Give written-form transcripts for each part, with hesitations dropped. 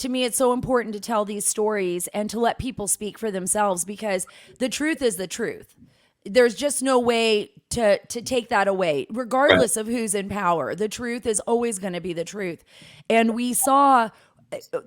to me, it's so important to tell these stories and to let people speak for themselves, because the truth is the truth. There's just no way to take that away, regardless of who's in power. The truth is always going to be the truth. And we saw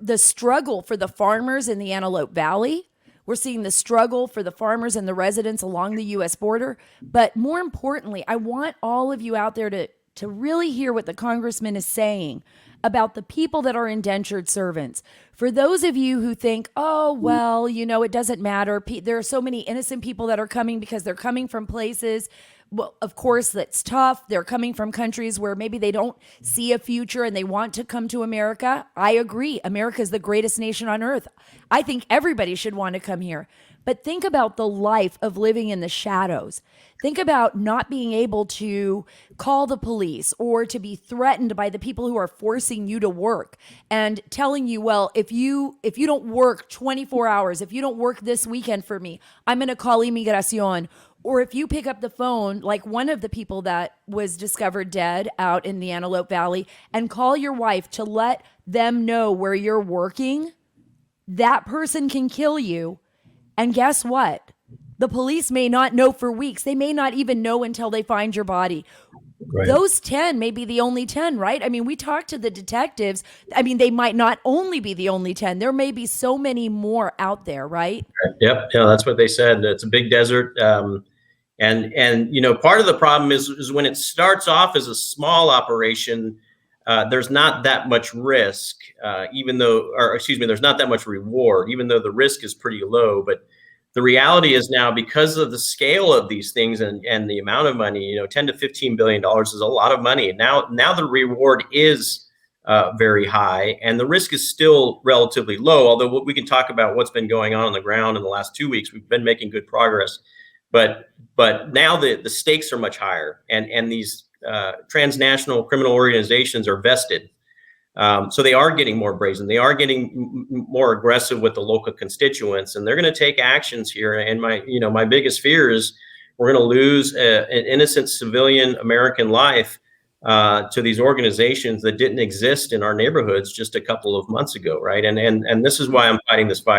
the struggle for the farmers in the Antelope Valley. We're seeing the struggle for the farmers and the residents along the U.S. border. But more importantly, I want all of you out there to really hear what the congressman is saying about the people that are indentured servants. For those of you who think, oh, well, it doesn't matter. There are so many innocent people that are coming because they're coming from places, well, of course, that's tough. They're coming from countries where maybe they don't see a future and they want to come to America. I agree. America is the greatest nation on earth. I think everybody should want to come here. But think about the life of living in the shadows. Think about not being able to call the police or to be threatened by the people who are forcing you to work and telling you, well, if you don't work 24 hours, if you don't work this weekend for me, I'm going to call Inmigración. Or if you pick up the phone, like one of the people that was discovered dead out in the Antelope Valley, and call your wife to let them know where you're working, that person can kill you. And guess what? The police may not know for weeks. They may not even know until they find your body. Right. Those 10 may be the only 10, right? I mean, we talked to the detectives. I mean, they might not only be the only 10. There may be so many more out there, right? Yep. Yeah, that's what they said. It's a big desert. And part of the problem is when it starts off as a small operation, there's not that much risk, there's not that much reward, even though the risk is pretty low. But the reality is now, because of the scale of these things and the amount of money, $10 to $15 billion is a lot of money. Now the reward is very high, and the risk is still relatively low. Although we can talk about what's been going on the ground in the last 2 weeks. We've been making good progress. But now the stakes are much higher, and these transnational criminal organizations are vested. So they are getting more brazen. They are getting more aggressive with the local constituents, and they're going to take actions here. And my biggest fear is we're going to lose an innocent civilian American life to these organizations that didn't exist in our neighborhoods just a couple of months ago, right? And this is why I'm fighting this fight.